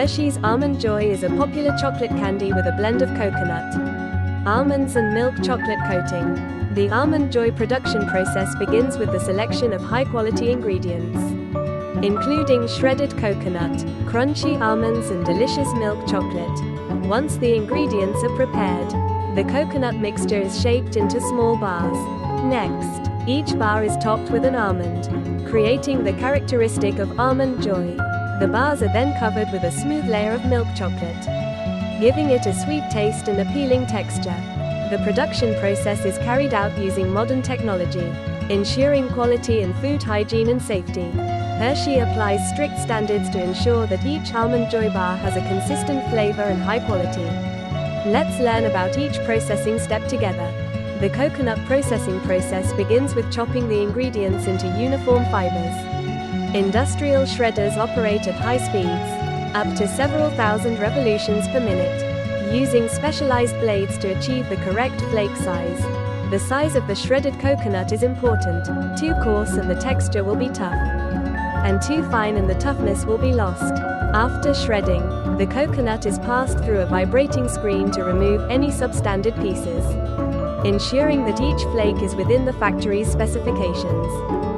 Hershey's Almond Joy is a popular chocolate candy with a blend of coconut, almonds and milk chocolate coating. The Almond Joy production process begins with the selection of high-quality ingredients, including shredded coconut, crunchy almonds and delicious milk chocolate. Once the ingredients are prepared, the coconut mixture is shaped into small bars. Next, each bar is topped with an almond, creating the characteristic of Almond Joy. The bars are then covered with a smooth layer of milk chocolate, giving it a sweet taste and appealing texture. The production process is carried out using modern technology, ensuring quality and food hygiene and safety. Hershey applies strict standards to ensure that each Almond Joy bar has a consistent flavor and high quality. Let's learn about each processing step together. The coconut processing process begins with chopping the ingredients into uniform fibers. Industrial shredders operate at high speeds, up to several thousand revolutions per minute, using specialized blades to achieve the correct flake size. The size of the shredded coconut is important. Too coarse and the texture will be tough, and too fine and the toughness will be lost. After shredding, the coconut is passed through a vibrating screen to remove any substandard pieces, ensuring that each flake is within the factory's specifications.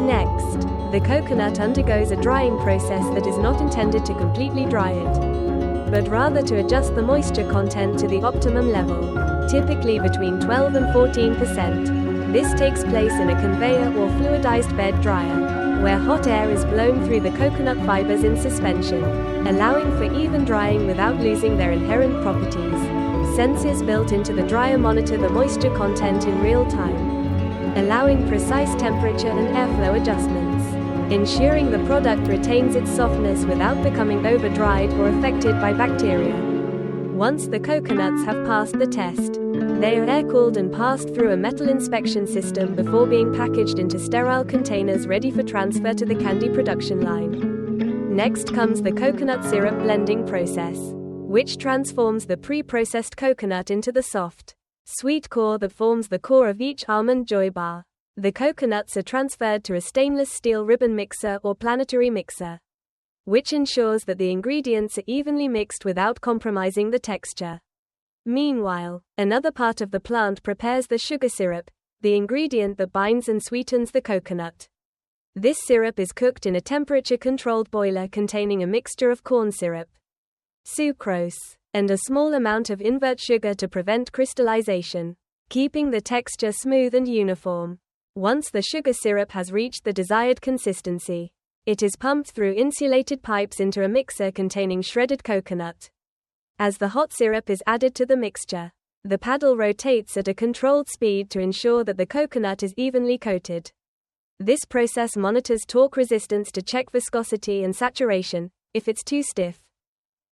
Next, the coconut undergoes a drying process that is not intended to completely dry it, but rather to adjust the moisture content to the optimum level, typically between 12 and 14%. This takes place in a conveyor or fluidized bed dryer, where hot air is blown through the coconut fibers in suspension, allowing for even drying without losing their inherent properties. Sensors built into the dryer monitor the moisture content in real time, allowing precise temperature and airflow adjustments, ensuring the product retains its softness without becoming over-dried or affected by bacteria. Once the coconuts have passed the test, they are air-cooled and passed through a metal inspection system before being packaged into sterile containers ready for transfer to the candy production line. Next comes the coconut syrup blending process, which transforms the pre-processed coconut into the soft, sweet core that forms the core of each Almond Joy bar. The coconuts are transferred to a stainless steel ribbon mixer or planetary mixer, which ensures that the ingredients are evenly mixed without compromising the texture. Meanwhile, another part of the plant prepares the sugar syrup, the ingredient that binds and sweetens the coconut. This syrup is cooked in a temperature-controlled boiler containing a mixture of corn syrup, sucrose, and a small amount of invert sugar to prevent crystallization, keeping the texture smooth and uniform. Once the sugar syrup has reached the desired consistency, it is pumped through insulated pipes into a mixer containing shredded coconut. As the hot syrup is added to the mixture, the paddle rotates at a controlled speed to ensure that the coconut is evenly coated. This process monitors torque resistance to check viscosity and saturation. If it's too stiff,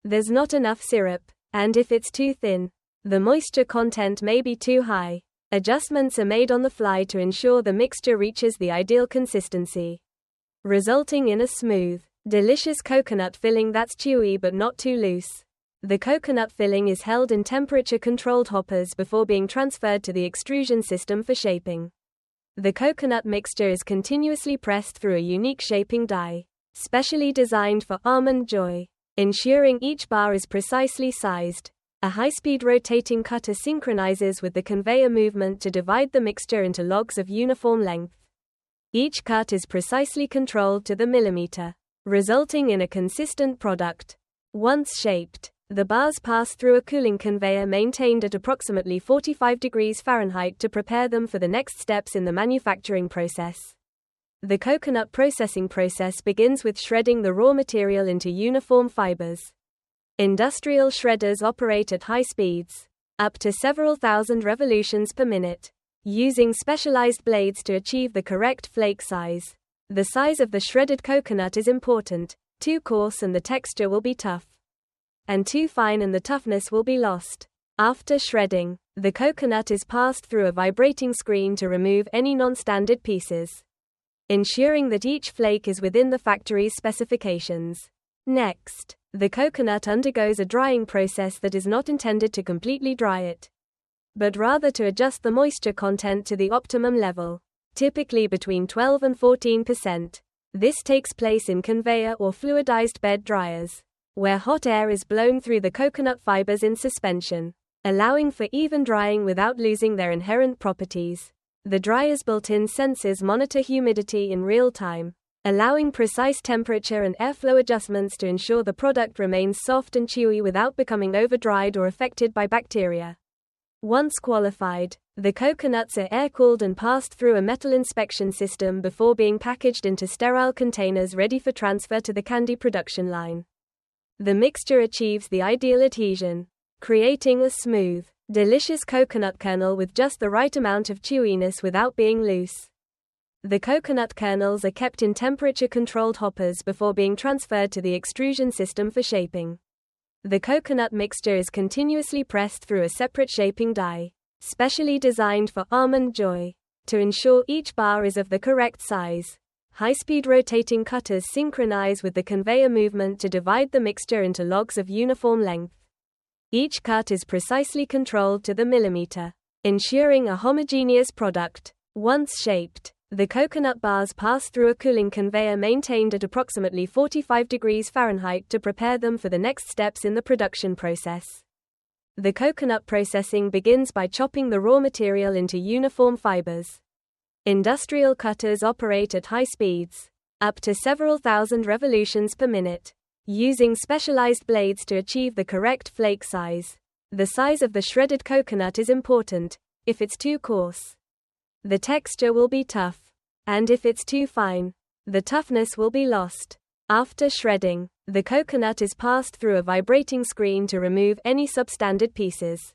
there's not enough syrup, and if it's too thin, the moisture content may be too high. Adjustments are made on the fly to ensure the mixture reaches the ideal consistency, resulting in a smooth, delicious coconut filling that's chewy but not too loose. The coconut filling is held in temperature-controlled hoppers before being transferred to the extrusion system for shaping. The coconut mixture is continuously pressed through a unique shaping die, specially designed for Almond Joy, ensuring each bar is precisely sized. A high-speed rotating cutter synchronizes with the conveyor movement to divide the mixture into logs of uniform length. Each cut is precisely controlled to the millimeter, resulting in a consistent product. Once shaped, the bars pass through a cooling conveyor maintained at approximately 45 degrees Fahrenheit to prepare them for the next steps in the manufacturing process. The coconut processing process begins with shredding the raw material into uniform fibers. Industrial shredders operate at high speeds, up to several thousand revolutions per minute, using specialized blades to achieve the correct flake size. The size of the shredded coconut is important. Too coarse and the texture will be tough, and too fine and the toughness will be lost. After shredding, the coconut is passed through a vibrating screen to remove any non-standard pieces, ensuring that each flake is within the factory's specifications. Next, the coconut undergoes a drying process that is not intended to completely dry it, but rather to adjust the moisture content to the optimum level, typically between 12 and 14%. This takes place in conveyor or fluidized bed dryers, where hot air is blown through the coconut fibers in suspension, allowing for even drying without losing their inherent properties. The dryer's built-in sensors monitor humidity in real time, allowing precise temperature and airflow adjustments to ensure the product remains soft and chewy without becoming over-dried or affected by bacteria. Once qualified, the coconuts are air-cooled and passed through a metal inspection system before being packaged into sterile containers ready for transfer to the candy production line. The mixture achieves the ideal adhesion, creating a smooth, delicious coconut kernel with just the right amount of chewiness without being loose. The coconut kernels are kept in temperature-controlled hoppers before being transferred to the extrusion system for shaping. The coconut mixture is continuously pressed through a separate shaping die, specially designed for Almond Joy, to ensure each bar is of the correct size. High-speed rotating cutters synchronize with the conveyor movement to divide the mixture into logs of uniform length. Each cut is precisely controlled to the millimeter, ensuring a homogeneous product. Once shaped, the coconut bars pass through a cooling conveyor maintained at approximately 45 degrees Fahrenheit to prepare them for the next steps in the production process. The coconut processing begins by chopping the raw material into uniform fibers. Industrial cutters operate at high speeds, up to several thousand revolutions per minute, using specialized blades to achieve the correct flake size. The size of the shredded coconut is important. If it's too coarse, the texture will be tough, and if it's too fine, the toughness will be lost. After shredding, the coconut is passed through a vibrating screen to remove any substandard pieces,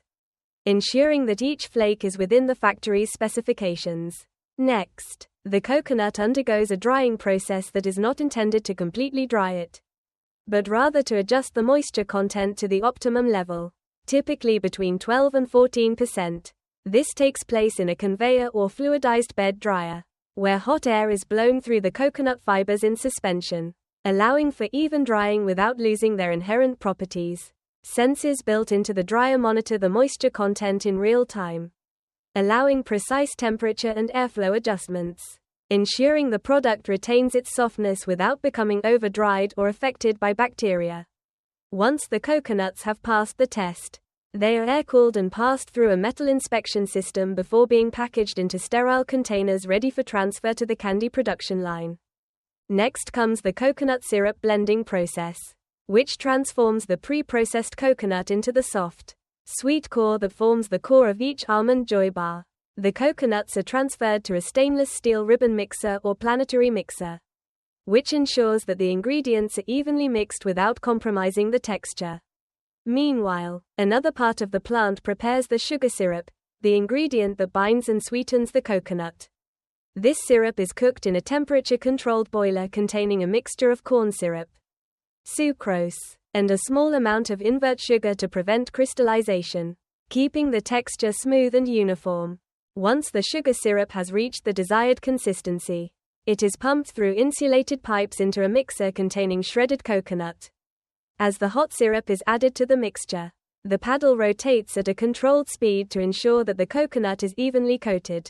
ensuring that each flake is within the factory's specifications. Next, the coconut undergoes a drying process that is not intended to completely dry it, but rather to adjust the moisture content to the optimum level, typically between 12 and 14%. This takes place in a conveyor or fluidized bed dryer, where hot air is blown through the coconut fibers in suspension, allowing for even drying without losing their inherent properties. Sensors built into the dryer monitor the moisture content in real time, allowing precise temperature and airflow adjustments, ensuring the product retains its softness without becoming over-dried or affected by bacteria. Once the coconuts have passed the test, they are air-cooled and passed through a metal inspection system before being packaged into sterile containers ready for transfer to the candy production line. Next comes the coconut syrup blending process, which transforms the pre-processed coconut into the soft, sweet core that forms the core of each Almond Joy bar. The coconuts are transferred to a stainless steel ribbon mixer or planetary mixer, which ensures that the ingredients are evenly mixed without compromising the texture. Meanwhile, another part of the plant prepares the sugar syrup, the ingredient that binds and sweetens the coconut. This syrup is cooked in a temperature-controlled boiler containing a mixture of corn syrup, sucrose, and a small amount of invert sugar to prevent crystallization, keeping the texture smooth and uniform. Once the sugar syrup has reached the desired consistency, it is pumped through insulated pipes into a mixer containing shredded coconut. As the hot syrup is added to the mixture, the paddle rotates at a controlled speed to ensure that the coconut is evenly coated.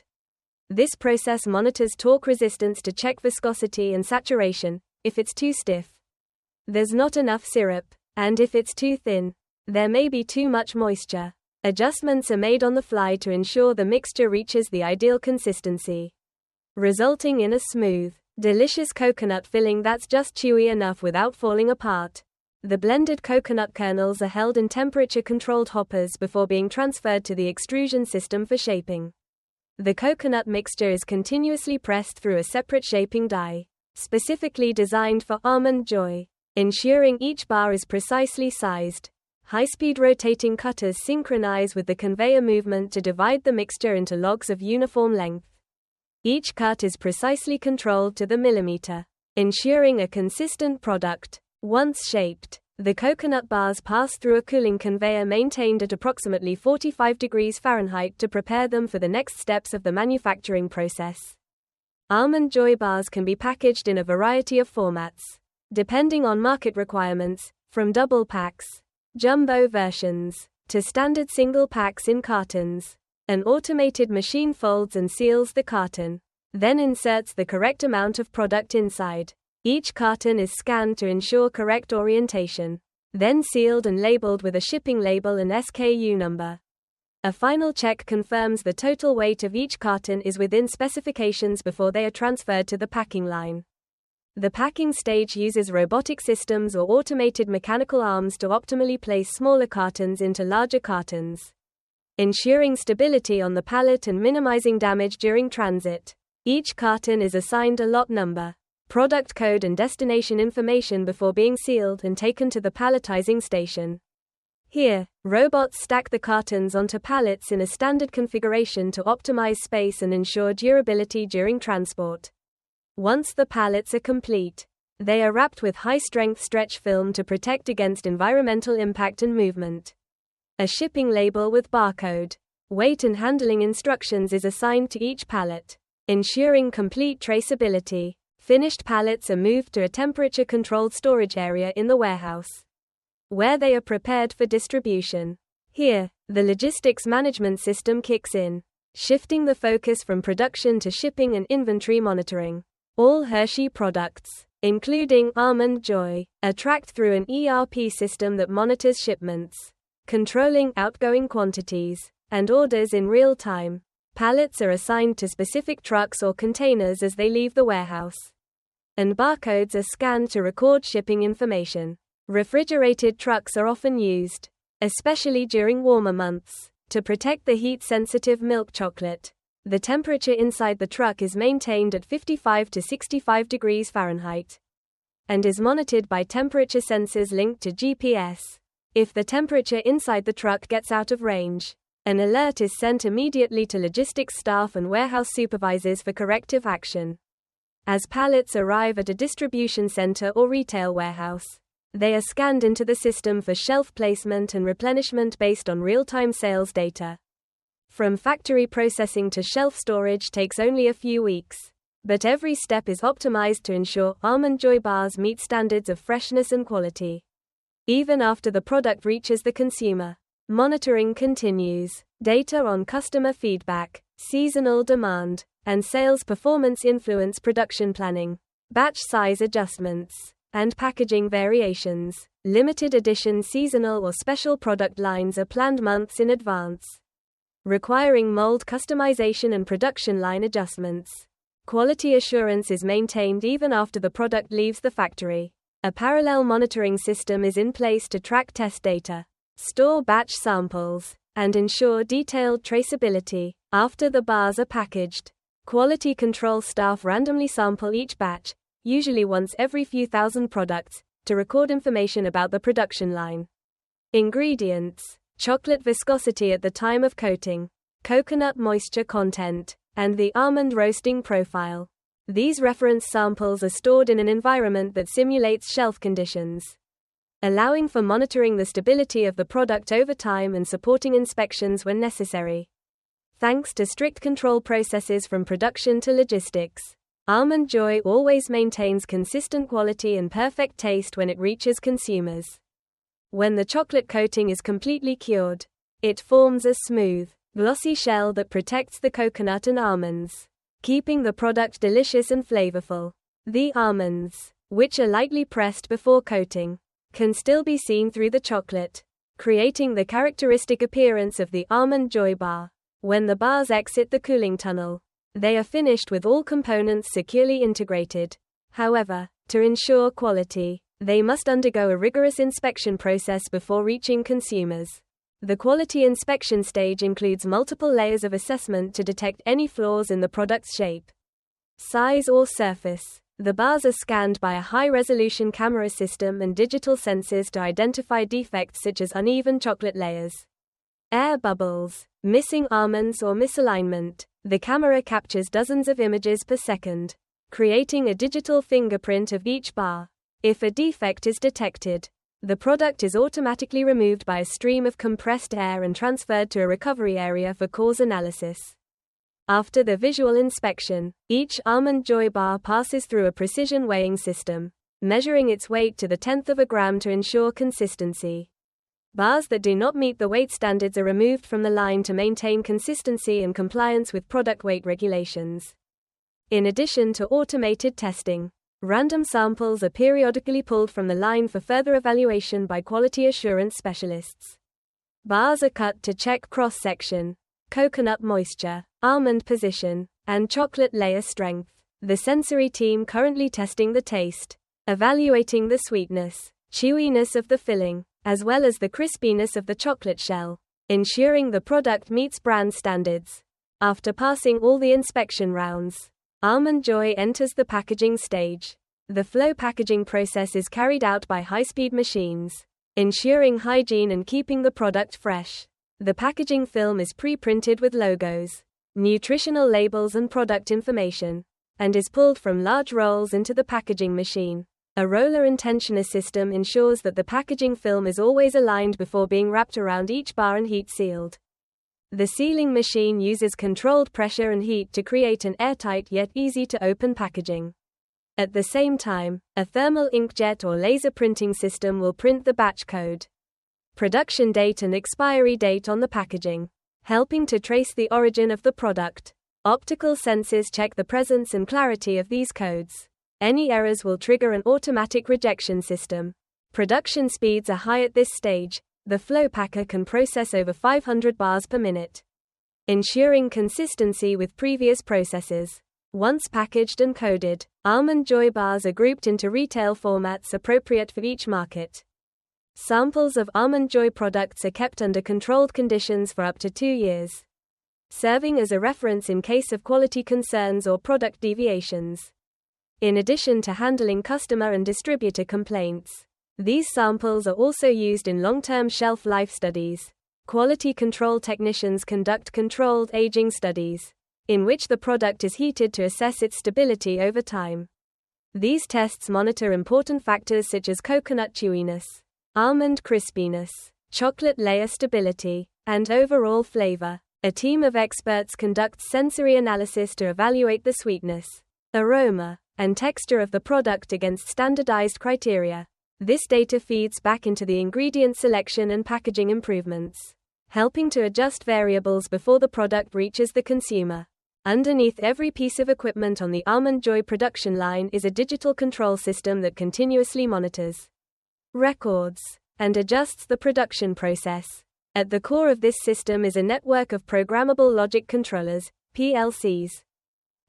This process monitors torque resistance to check viscosity and saturation. If it's too stiff, there's not enough syrup, and if it's too thin, there may be too much moisture. Adjustments are made on the fly to ensure the mixture reaches the ideal consistency, resulting in a smooth, delicious coconut filling that's just chewy enough without falling apart. The blended coconut kernels are held in temperature-controlled hoppers before being transferred to the extrusion system for shaping. The coconut mixture is continuously pressed through a separate shaping die, specifically designed for Almond Joy, ensuring each bar is precisely sized. High-speed rotating cutters synchronize with the conveyor movement to divide the mixture into logs of uniform length. Each cut is precisely controlled to the millimeter, ensuring a consistent product. Once shaped, the coconut bars pass through a cooling conveyor maintained at approximately 45 degrees Fahrenheit to prepare them for the next steps of the manufacturing process. Almond Joy bars can be packaged in a variety of formats, depending on market requirements, from double packs, jumbo versions, to standard single packs in cartons. An automated machine folds and seals the carton, then inserts the correct amount of product inside. Each carton is scanned to ensure correct orientation. then sealed and labeled with a shipping label and SKU number. A final check confirms the total weight of each carton is within specifications before they are transferred to the packing line. The packing stage uses robotic systems or automated mechanical arms to optimally place smaller cartons into larger cartons, ensuring stability on the pallet and minimizing damage during transit. Each carton is assigned a lot number, product code and destination information before being sealed and taken to the palletizing station. Here, robots stack the cartons onto pallets in a standard configuration to optimize space and ensure durability during transport. Once the pallets are complete, they are wrapped with high-strength stretch film to protect against environmental impact and movement. A shipping label with barcode, weight and handling instructions is assigned to each pallet, ensuring complete traceability. Finished pallets are moved to a temperature-controlled storage area in the warehouse, where they are prepared for distribution. Here, the logistics management system kicks in, shifting the focus from production to shipping and inventory monitoring. All Hershey products, including Almond Joy, are tracked through an ERP system that monitors shipments, controlling outgoing quantities and orders in real time. Pallets are assigned to specific trucks or containers as they leave the warehouse, and barcodes are scanned to record shipping information. Refrigerated trucks are often used, especially during warmer months, to protect the heat-sensitive milk chocolate. The temperature inside the truck is maintained at 55 to 65 degrees Fahrenheit and is monitored by temperature sensors linked to GPS. If the temperature inside the truck gets out of range, an alert is sent immediately to logistics staff and warehouse supervisors for corrective action. As pallets arrive at a distribution center or retail warehouse, they are scanned into the system for shelf placement and replenishment based on real-time sales data. From factory processing to shelf storage takes only a few weeks, but every step is optimized to ensure Almond Joy bars meet standards of freshness and quality. Even after the product reaches the consumer, monitoring continues. Data on customer feedback, seasonal demand, and sales performance influence production planning, batch size adjustments, and packaging variations. Limited edition seasonal or special product lines are planned months in advance, requiring mold customization and production line adjustments. Quality assurance is maintained even after the product leaves the factory. A parallel monitoring system is in place to track test data, store batch samples, and ensure detailed traceability. After the bars are packaged, quality control staff randomly sample each batch, usually once every few thousand products, to record information about the production line. Ingredients: chocolate viscosity at the time of coating, coconut moisture content, and the almond roasting profile. These reference samples are stored in an environment that simulates shelf conditions, allowing for monitoring the stability of the product over time and supporting inspections when necessary. Thanks to strict control processes from production to logistics, Almond Joy always maintains consistent quality and perfect taste when it reaches consumers. When the chocolate coating is completely cured, it forms a smooth, glossy shell that protects the coconut and almonds, keeping the product delicious and flavorful. The almonds, which are lightly pressed before coating, can still be seen through the chocolate, creating the characteristic appearance of the Almond Joy bar. When the bars exit the cooling tunnel, they are finished with all components securely integrated. However, to ensure quality, they must undergo a rigorous inspection process before reaching consumers. The quality inspection stage includes multiple layers of assessment to detect any flaws in the product's shape, size, or surface. The bars are scanned by a high-resolution camera system and digital sensors to identify defects such as uneven chocolate layers, air bubbles, missing almonds, or misalignment. The camera captures dozens of images per second, creating a digital fingerprint of each bar. If a defect is detected, the product is automatically removed by a stream of compressed air and transferred to a recovery area for cause analysis. After the visual inspection, each Almond Joy bar passes through a precision weighing system, measuring its weight to the tenth of a gram to ensure consistency. Bars that do not meet the weight standards are removed from the line to maintain consistency and compliance with product weight regulations. In addition to automated testing, Random samples are periodically pulled from the line for further evaluation by quality assurance specialists. Bars are cut to check cross-section, coconut moisture, almond position, and chocolate layer strength. The sensory team currently testing the taste, evaluating the sweetness, chewiness of the filling, as well as the crispiness of the chocolate shell, ensuring the product meets brand standards. After passing all the inspection rounds, Almond Joy enters the packaging stage. The flow packaging process is carried out by high-speed machines, ensuring hygiene and keeping the product fresh. The packaging film is pre-printed with logos, nutritional labels and product information, and is pulled from large rolls into the packaging machine. A roller and tensioner system ensures that the packaging film is always aligned before being wrapped around each bar and heat sealed. The sealing machine uses controlled pressure and heat to create an airtight yet easy to open packaging. At the same time, a thermal inkjet or laser printing system will print the batch code, production date and expiry date on the packaging, helping to trace the origin of the product. Optical sensors check the presence and clarity of these codes. Any errors will trigger an automatic rejection system. Production speeds are high at this stage. The flow packer can process over 500 bars per minute, ensuring consistency with previous processes. Once packaged and coded, Almond Joy bars are grouped into retail formats appropriate for each market. Samples of Almond Joy products are kept under controlled conditions for up to 2 years, serving as a reference in case of quality concerns or product deviations. In addition to handling customer and distributor complaints, these samples are also used in long-term shelf life studies. Quality control technicians conduct controlled aging studies, in which the product is heated to assess its stability over time. These tests monitor important factors such as coconut chewiness, almond crispiness, chocolate layer stability, and overall flavor. A team of experts conducts sensory analysis to evaluate the sweetness, aroma, and texture of the product against standardized criteria. This data feeds back into the ingredient selection and packaging improvements, helping to adjust variables before the product reaches the consumer. Underneath every piece of equipment on the Almond Joy production line is a digital control system that continuously monitors, records, and adjusts the production process. At the core of this system is a network of programmable logic controllers, PLCs,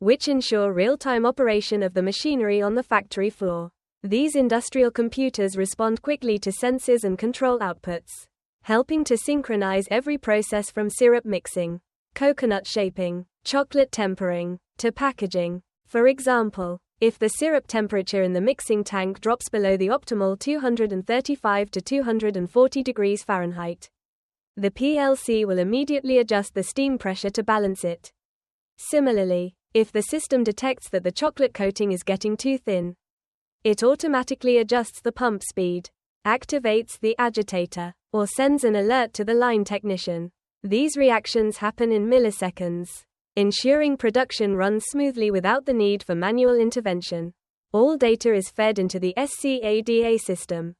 which ensure real-time operation of the machinery on the factory floor. These industrial computers respond quickly to sensors and control outputs, helping to synchronize every process from syrup mixing, coconut shaping, chocolate tempering, to packaging. For example, if the syrup temperature in the mixing tank drops below the optimal 235 to 240 degrees Fahrenheit, the PLC will immediately adjust the steam pressure to balance it. Similarly, if the system detects that the chocolate coating is getting too thin, it automatically adjusts the pump speed, activates the agitator, or sends an alert to the line technician. These reactions happen in milliseconds, ensuring production runs smoothly without the need for manual intervention. All data is fed into the SCADA system,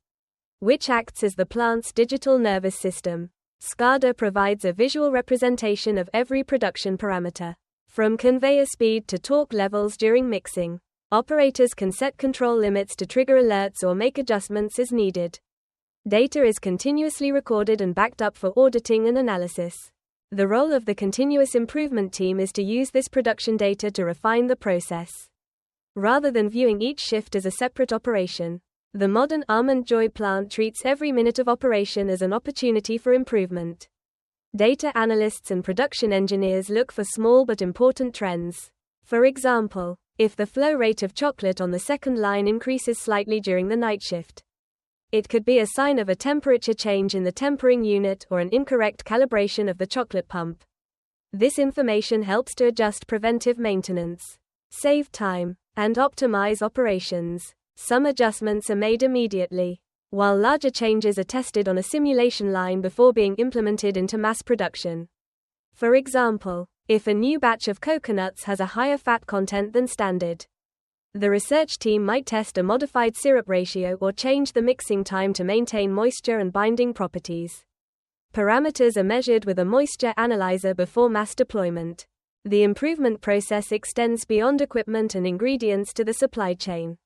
which acts as the plant's digital nervous system. SCADA provides a visual representation of every production parameter, from conveyor speed to torque levels during mixing. Operators can set control limits to trigger alerts or make adjustments as needed. Data is continuously recorded and backed up for auditing and analysis. The role of the continuous improvement team is to use this production data to refine the process, rather than viewing each shift as a separate operation. The modern Almond Joy plant treats every minute of operation as an opportunity for improvement. Data analysts and production engineers look for small but important trends. For example, if the flow rate of chocolate on the second line increases slightly during the night shift, it could be a sign of a temperature change in the tempering unit or an incorrect calibration of the chocolate pump. This information helps to adjust preventive maintenance, save time, and optimize operations. Some adjustments are made immediately, while larger changes are tested on a simulation line before being implemented into mass production. For example, if a new batch of coconuts has a higher fat content than standard, the research team might test a modified syrup ratio or change the mixing time to maintain moisture and binding properties. Parameters are measured with a moisture analyzer before mass deployment. The improvement process extends beyond equipment and ingredients to the supply chain.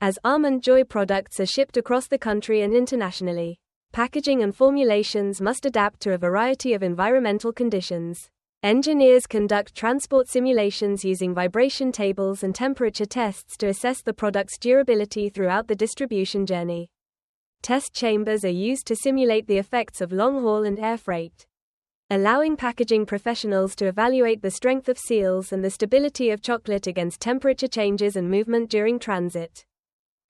As Almond Joy products are shipped across the country and internationally, packaging and formulations must adapt to a variety of environmental conditions. Engineers conduct transport simulations using vibration tables and temperature tests to assess the product's durability throughout the distribution journey. Test chambers are used to simulate the effects of long-haul and air freight, allowing packaging professionals to evaluate the strength of seals and the stability of chocolate against temperature changes and movement during transit.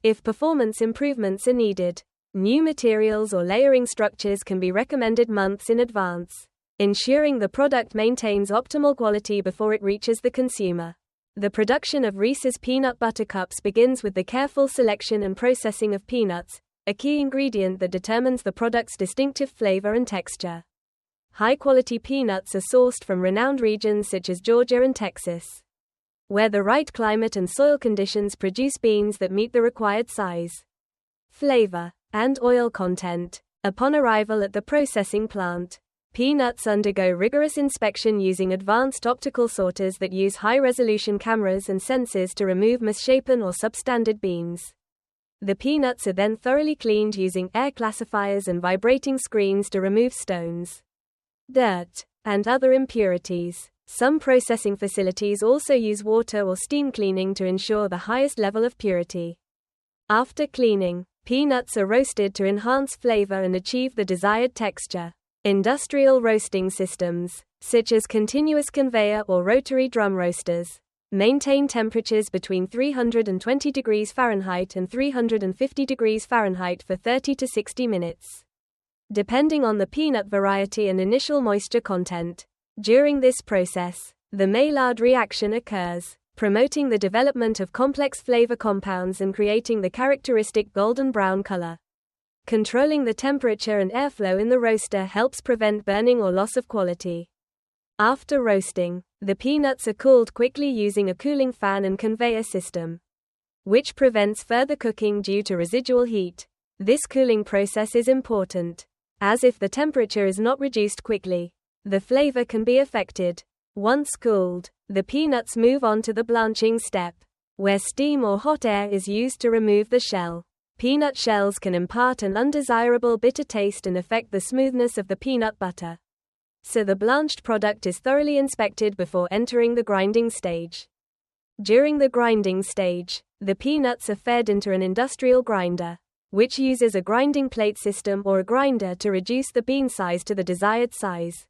If performance improvements are needed, new materials or layering structures can be recommended months in advance, ensuring the product maintains optimal quality before it reaches the consumer. The production of Reese's peanut butter cups begins with the careful selection and processing of peanuts, a key ingredient that determines the product's distinctive flavor and texture. High-quality peanuts are sourced from renowned regions such as Georgia and Texas, where the right climate and soil conditions produce beans that meet the required size, flavor, and oil content. Upon arrival at the processing plant, peanuts undergo rigorous inspection using advanced optical sorters that use high-resolution cameras and sensors to remove misshapen or substandard beans. The peanuts are then thoroughly cleaned using air classifiers and vibrating screens to remove stones, dirt, and other impurities. Some processing facilities also use water or steam cleaning to ensure the highest level of purity. After cleaning, peanuts are roasted to enhance flavor and achieve the desired texture. Industrial roasting systems, such as continuous conveyor or rotary drum roasters, maintain temperatures between 320 degrees Fahrenheit and 350 degrees Fahrenheit for 30 to 60 minutes, depending on the peanut variety and initial moisture content. During this process, the Maillard reaction occurs, promoting the development of complex flavor compounds and creating the characteristic golden brown color. Controlling the temperature and airflow in the roaster helps prevent burning or loss of quality. After roasting, the peanuts are cooled quickly using a cooling fan and conveyor system, which prevents further cooking due to residual heat. This cooling process is important, as if the temperature is not reduced quickly, the flavor can be affected. Once cooled, the peanuts move on to the blanching step, where steam or hot air is used to remove the shell. Peanut shells can impart an undesirable bitter taste and affect the smoothness of the peanut butter, so the blanched product is thoroughly inspected before entering the grinding stage. During the grinding stage, the peanuts are fed into an industrial grinder, which uses a grinding plate system or a grinder to reduce the bean size to the desired size.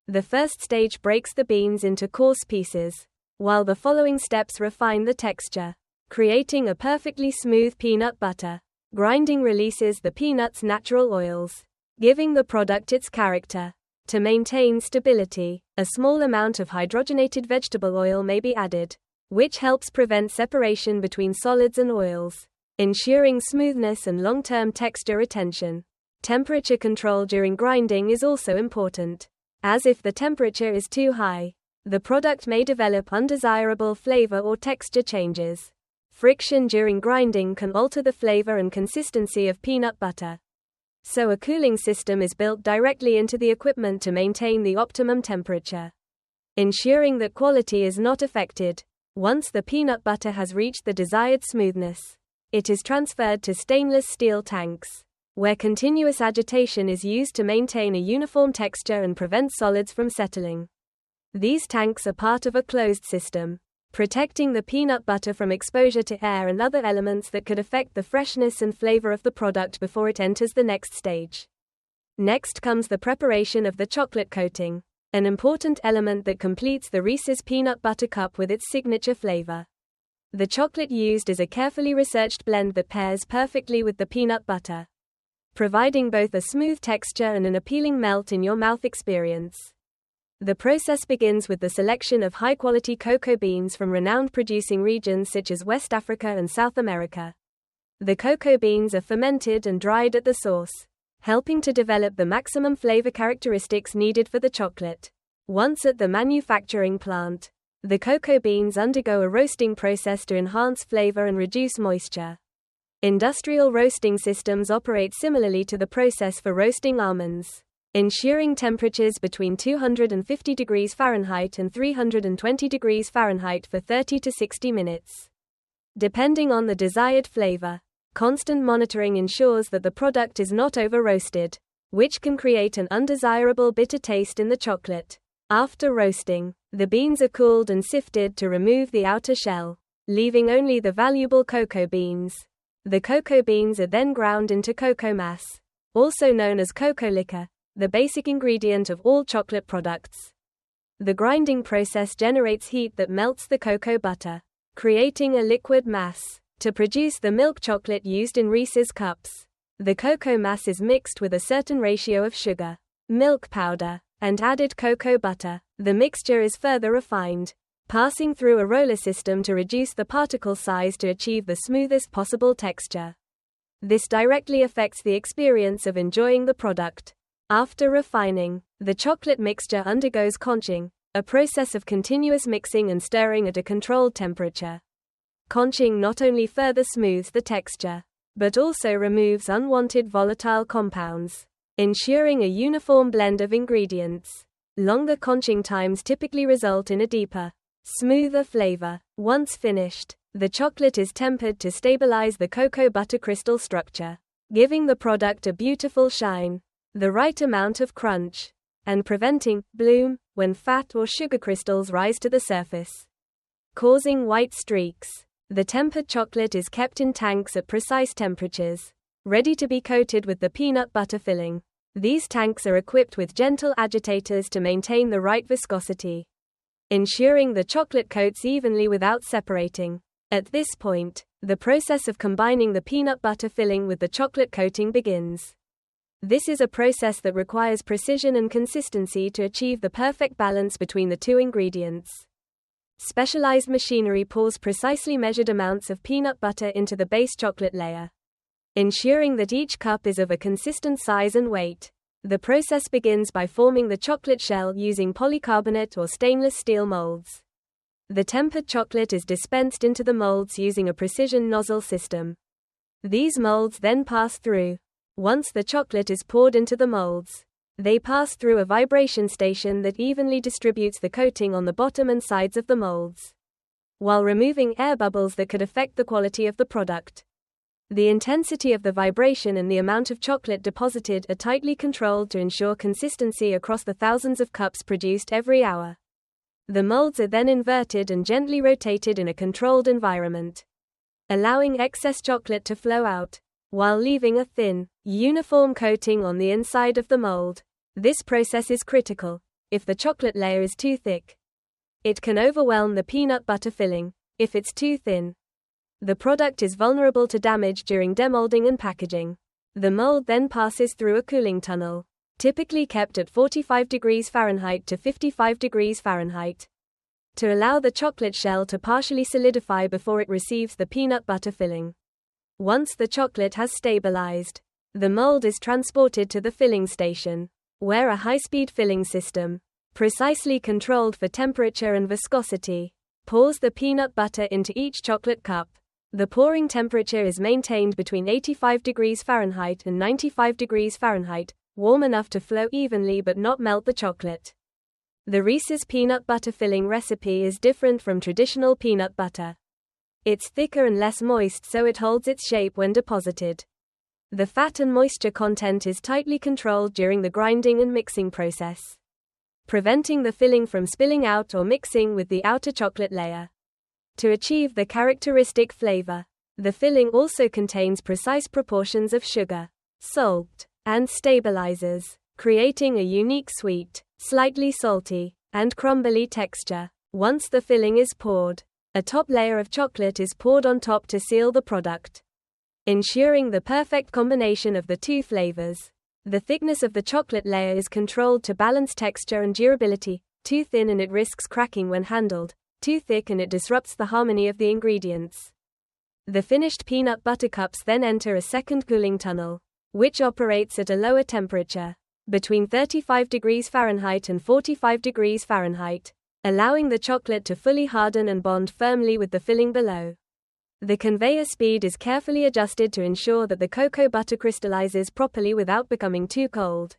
The first stage breaks the beans into coarse pieces, while the following steps refine the texture, creating a perfectly smooth peanut butter. Grinding releases the peanut's natural oils, giving the product its character. To maintain stability, a small amount of hydrogenated vegetable oil may be added, which helps prevent separation between solids and oils, ensuring smoothness and long-term texture retention. Temperature control during grinding is also important, as if the temperature is too high, the product may develop undesirable flavor or texture changes. Friction during grinding can alter the flavor and consistency of peanut butter, so a cooling system is built directly into the equipment to maintain the optimum temperature, ensuring that quality is not affected. Once the peanut butter has reached the desired smoothness, it is transferred to stainless steel tanks, where continuous agitation is used to maintain a uniform texture and prevent solids from settling. These tanks are part of a closed system, protecting the peanut butter from exposure to air and other elements that could affect the freshness and flavor of the product before it enters the next stage. Next comes the preparation of the chocolate coating, an important element that completes the Reese's peanut butter cup with its signature flavor. The chocolate used is a carefully researched blend that pairs perfectly with the peanut butter, providing both a smooth texture and an appealing melt-in-your-mouth experience. The process begins with the selection of high-quality cocoa beans from renowned producing regions such as West Africa and South America. The cocoa beans are fermented and dried at the source, helping to develop the maximum flavor characteristics needed for the chocolate. Once at the manufacturing plant, the cocoa beans undergo a roasting process to enhance flavor and reduce moisture. Industrial roasting systems operate similarly to the process for roasting almonds, ensuring temperatures between 250 degrees Fahrenheit and 320 degrees Fahrenheit for 30 to 60 minutes. depending on the desired flavor. Constant monitoring ensures that the product is not over-roasted, which can create an undesirable bitter taste in the chocolate. After roasting, the beans are cooled and sifted to remove the outer shell, leaving only the valuable cocoa beans. The cocoa beans are then ground into cocoa mass, also known as cocoa liquor, the basic ingredient of all chocolate products. The grinding process generates heat that melts the cocoa butter, creating a liquid mass. To produce the milk chocolate used in Reese's cups, the cocoa mass is mixed with a certain ratio of sugar, milk powder, and added cocoa butter. The mixture is further refined, passing through a roller system to reduce the particle size to achieve the smoothest possible texture. This directly affects the experience of enjoying the product. After refining, the chocolate mixture undergoes conching, a process of continuous mixing and stirring at a controlled temperature. Conching not only further smooths the texture, but also removes unwanted volatile compounds, ensuring a uniform blend of ingredients. Longer conching times typically result in a deeper, smoother flavor. Once finished, the chocolate is tempered to stabilize the cocoa butter crystal structure, giving the product a beautiful shine, the right amount of crunch, and preventing bloom when fat or sugar crystals rise to the surface, causing white streaks. The tempered chocolate is kept in tanks at precise temperatures, ready to be coated with the peanut butter filling. These tanks are equipped with gentle agitators to maintain the right viscosity, ensuring the chocolate coats evenly without separating. At this point, the process of combining the peanut butter filling with the chocolate coating begins. This is a process that requires precision and consistency to achieve the perfect balance between the two ingredients. Specialized machinery pours precisely measured amounts of peanut butter into the base chocolate layer, ensuring that each cup is of a consistent size and weight. The process begins by forming the chocolate shell using polycarbonate or stainless steel molds. The tempered chocolate is dispensed into the molds using a precision nozzle system. These molds then pass through. Once the chocolate is poured into the molds, they pass through a vibration station that evenly distributes the coating on the bottom and sides of the molds, while removing air bubbles that could affect the quality of the product. The intensity of the vibration and the amount of chocolate deposited are tightly controlled to ensure consistency across the thousands of cups produced every hour. The molds are then inverted and gently rotated in a controlled environment, allowing excess chocolate to flow out, while leaving a thin, uniform coating on the inside of the mold. This process is critical. If the chocolate layer is too thick, it can overwhelm the peanut butter filling. If it's too thin, the product is vulnerable to damage during demolding and packaging. The mold then passes through a cooling tunnel, typically kept at 45 degrees Fahrenheit to 55 degrees Fahrenheit, to allow the chocolate shell to partially solidify before it receives the peanut butter filling. Once the chocolate has stabilized, the mold is transported to the filling station, where a high-speed filling system, precisely controlled for temperature and viscosity, pours the peanut butter into each chocolate cup. The pouring temperature is maintained between 85 degrees Fahrenheit and 95 degrees Fahrenheit, warm enough to flow evenly but not melt the chocolate. The Reese's peanut butter filling recipe is different from traditional peanut butter. It's thicker and less moist, so it holds its shape when deposited. The fat and moisture content is tightly controlled during the grinding and mixing process, preventing the filling from spilling out or mixing with the outer chocolate layer. To achieve the characteristic flavor, the filling also contains precise proportions of sugar, salt, and stabilizers, creating a unique sweet, slightly salty, and crumbly texture. Once the filling is poured, a top layer of chocolate is poured on top to seal the product, ensuring the perfect combination of the two flavors. The thickness of the chocolate layer is controlled to balance texture and durability. Too thin and it risks cracking when handled. Too thick and it disrupts the harmony of the ingredients. The finished peanut butter cups then enter a second cooling tunnel, which operates at a lower temperature, between 35 degrees Fahrenheit and 45 degrees Fahrenheit, allowing the chocolate to fully harden and bond firmly with the filling below. The conveyor speed is carefully adjusted to ensure that the cocoa butter crystallizes properly without becoming too cold,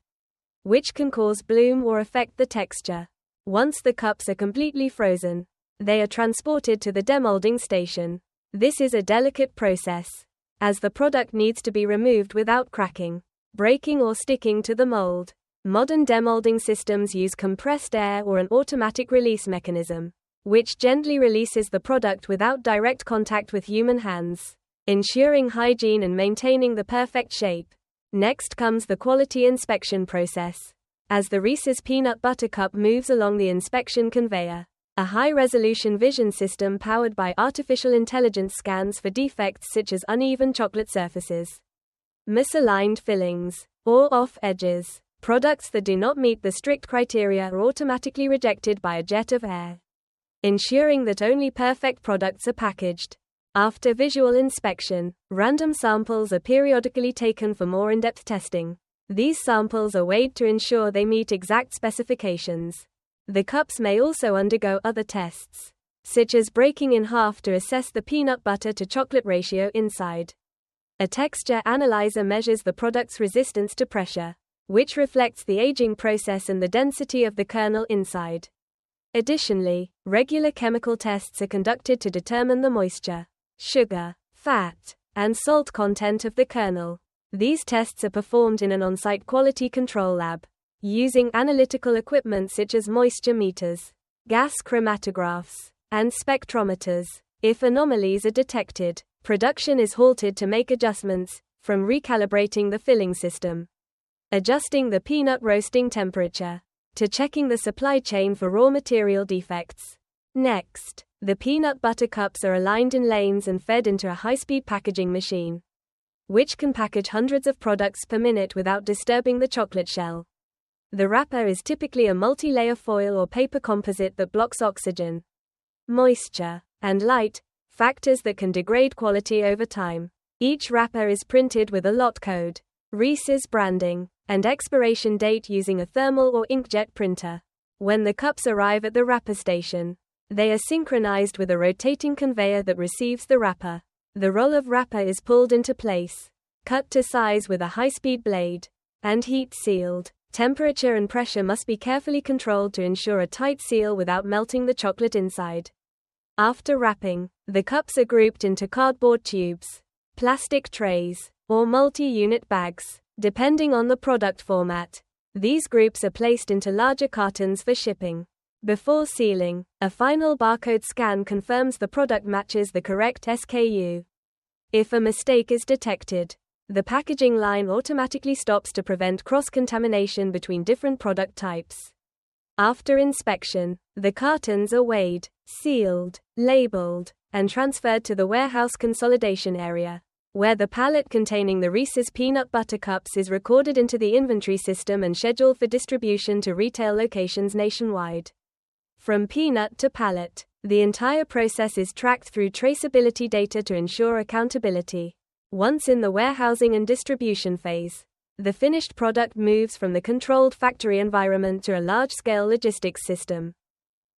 which can cause bloom or affect the texture. Once the cups are completely frozen, they are transported to the demolding station. This is a delicate process, as the product needs to be removed without cracking, breaking or sticking to the mold. Modern demolding systems use compressed air or an automatic release mechanism, which gently releases the product without direct contact with human hands, ensuring hygiene and maintaining the perfect shape. Next comes the quality inspection process. As the Reese's Peanut Butter Cup moves along the inspection conveyor, a high-resolution vision system powered by artificial intelligence scans for defects such as uneven chocolate surfaces, misaligned fillings, or off edges. Products that do not meet the strict criteria are automatically rejected by a jet of air, ensuring that only perfect products are packaged. After visual inspection, random samples are periodically taken for more in-depth testing. These samples are weighed to ensure they meet exact specifications. The cups may also undergo other tests, such as breaking in half to assess the peanut butter to chocolate ratio inside. A texture analyzer measures the product's resistance to pressure, which reflects the aging process and the density of the kernel inside. Additionally, regular chemical tests are conducted to determine the moisture, sugar, fat, and salt content of the kernel. These tests are performed in an on-site quality control lab, using analytical equipment such as moisture meters, gas chromatographs, and spectrometers. If anomalies are detected, production is halted to make adjustments, from recalibrating the filling system, adjusting the peanut roasting temperature, to checking the supply chain for raw material defects. Next, the peanut butter cups are aligned in lanes and fed into a high-speed packaging machine, which can package hundreds of products per minute without disturbing the chocolate shell. The wrapper is typically a multi-layer foil or paper composite that blocks oxygen, moisture, and light, factors that can degrade quality over time. Each wrapper is printed with a lot code, Reese's branding, and expiration date using a thermal or inkjet printer. When the cups arrive at the wrapper station, they are synchronized with a rotating conveyor that receives the wrapper. The roll of wrapper is pulled into place, cut to size with a high-speed blade, and heat sealed. Temperature and pressure must be carefully controlled to ensure a tight seal without melting the chocolate inside. After wrapping, the cups are grouped into cardboard tubes, plastic trays, or multi-unit bags, depending on the product format. These groups are placed into larger cartons for shipping. Before sealing, a final barcode scan confirms the product matches the correct SKU. If a mistake is detected, the packaging line automatically stops to prevent cross-contamination between different product types. After inspection, the cartons are weighed, sealed, labeled, and transferred to the warehouse consolidation area, where the pallet containing the Reese's Peanut Butter Cups is recorded into the inventory system and scheduled for distribution to retail locations nationwide. From peanut to pallet, the entire process is tracked through traceability data to ensure accountability. Once in the warehousing and distribution phase, the finished product moves from the controlled factory environment to a large-scale logistics system.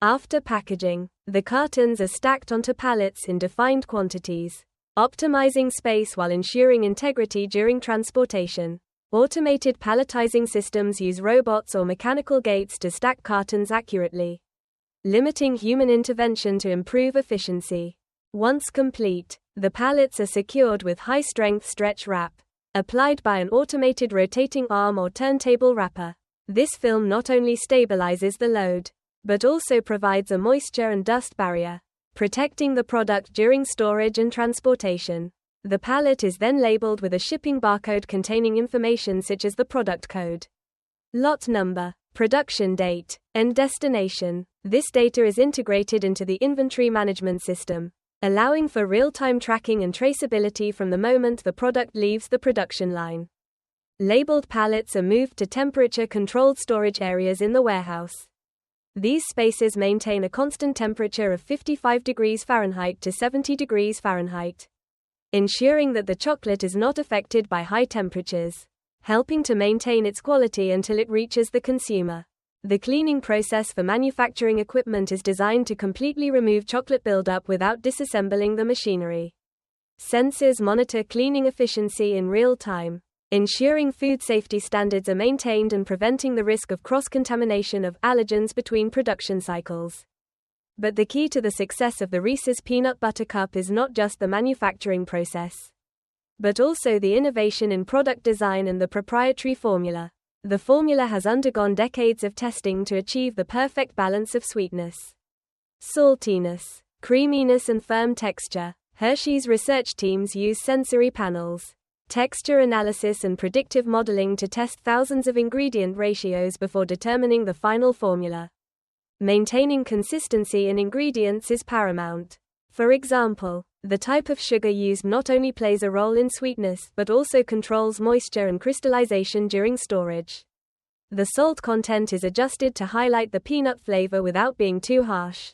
After packaging, the cartons are stacked onto pallets in defined quantities, optimizing space while ensuring integrity during transportation. Automated palletizing systems use robots or mechanical gates to stack cartons accurately, limiting human intervention to improve efficiency. Once complete, the pallets are secured with high-strength stretch wrap, applied by an automated rotating arm or turntable wrapper. This film not only stabilizes the load, but also provides a moisture and dust barrier, protecting the product during storage and transportation. The pallet is then labeled with a shipping barcode containing information such as the product code, lot number, production date, and destination. This data is integrated into the inventory management system, allowing for real-time tracking and traceability from the moment the product leaves the production line. Labeled pallets are moved to temperature-controlled storage areas in the warehouse. These spaces maintain a constant temperature of 55 degrees Fahrenheit to 70 degrees Fahrenheit, ensuring that the chocolate is not affected by high temperatures, helping to maintain its quality until it reaches the consumer. The cleaning process for manufacturing equipment is designed to completely remove chocolate buildup without disassembling the machinery. Sensors monitor cleaning efficiency in real time, ensuring food safety standards are maintained and preventing the risk of cross-contamination of allergens between production cycles. But the key to the success of the Reese's Peanut Butter Cup is not just the manufacturing process, but also the innovation in product design and the proprietary formula. The formula has undergone decades of testing to achieve the perfect balance of sweetness, saltiness, creaminess and firm texture. Hershey's research teams use sensory panels, texture analysis and predictive modeling to test thousands of ingredient ratios before determining the final formula. Maintaining consistency in ingredients is paramount. For example, the type of sugar used not only plays a role in sweetness but also controls moisture and crystallization during storage. The salt content is adjusted to highlight the peanut flavor without being too harsh,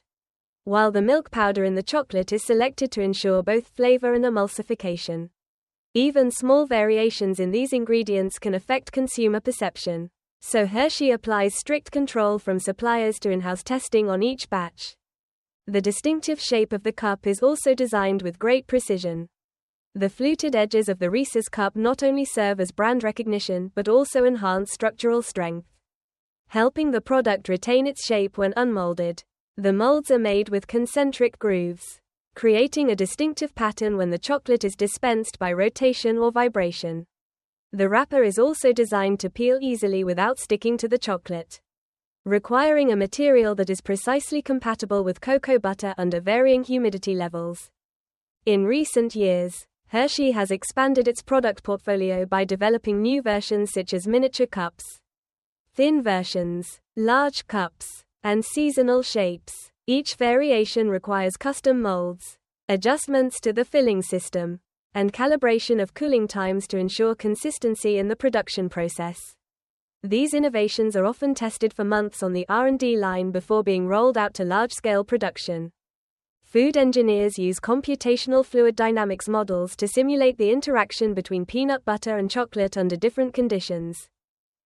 while the milk powder in the chocolate is selected to ensure both flavor and emulsification. Even small variations in these ingredients can affect consumer perception, so Hershey applies strict control from suppliers to in-house testing on each batch. The distinctive shape of the cup is also designed with great precision. The fluted edges of the Reese's cup not only serve as brand recognition but also enhance structural strength, helping the product retain its shape when unmolded. The molds are made with concentric grooves, creating a distinctive pattern when the chocolate is dispensed by rotation or vibration. The wrapper is also designed to peel easily without sticking to the chocolate, requiring a material that is precisely compatible with cocoa butter under varying humidity levels. In recent years, Hershey has expanded its product portfolio by developing new versions such as miniature cups, thin versions, large cups, and seasonal shapes. Each variation requires custom molds, adjustments to the filling system, and calibration of cooling times to ensure consistency in the production process. These innovations are often tested for months on the R&D line before being rolled out to large-scale production. Food engineers use computational fluid dynamics models to simulate the interaction between peanut butter and chocolate under different conditions,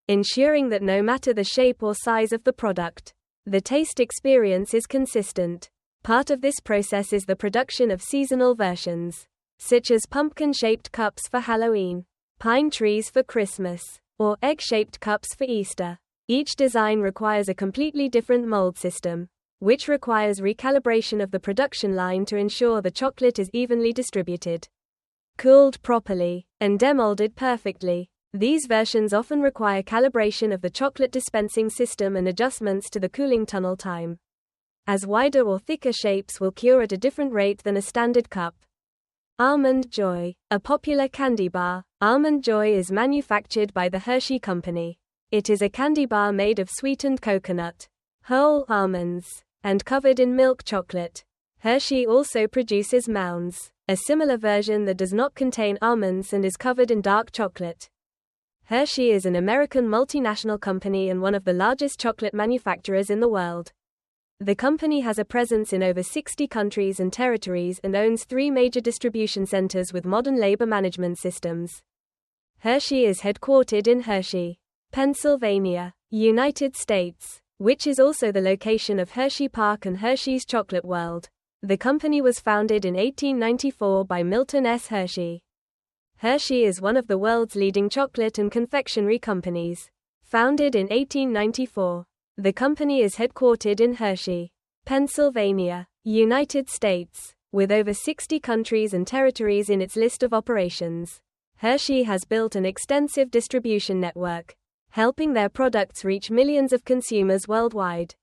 ensuring that no matter the shape or size of the product, the taste experience is consistent. Part of this process is the production of seasonal versions, such as pumpkin-shaped cups for Halloween, pine trees for Christmas, or egg-shaped cups for Easter. Each design requires a completely different mold system, which requires recalibration of the production line to ensure the chocolate is evenly distributed, cooled properly, and demolded perfectly. These versions often require calibration of the chocolate dispensing system and adjustments to the cooling tunnel time, as wider or thicker shapes will cure at a different rate than a standard cup. Almond Joy, a popular candy bar. Almond Joy is manufactured by the Hershey Company. It is a candy bar made of sweetened coconut, whole almonds, and covered in milk chocolate. Hershey also produces Mounds, a similar version that does not contain almonds and is covered in dark chocolate. Hershey is an American multinational company and one of the largest chocolate manufacturers in the world. The company has a presence in over 60 countries and territories and owns 3 major distribution centers with modern labor management systems. Hershey is headquartered in Hershey, Pennsylvania, United States, which is also the location of Hershey Park and Hershey's Chocolate World. The company was founded in 1894 by Milton S. Hershey. Hershey is one of the world's leading chocolate and confectionery companies. Founded in 1894. The company is headquartered in Hershey, Pennsylvania, United States, with over 60 countries and territories in its list of operations. Hershey has built an extensive distribution network, helping their products reach millions of consumers worldwide.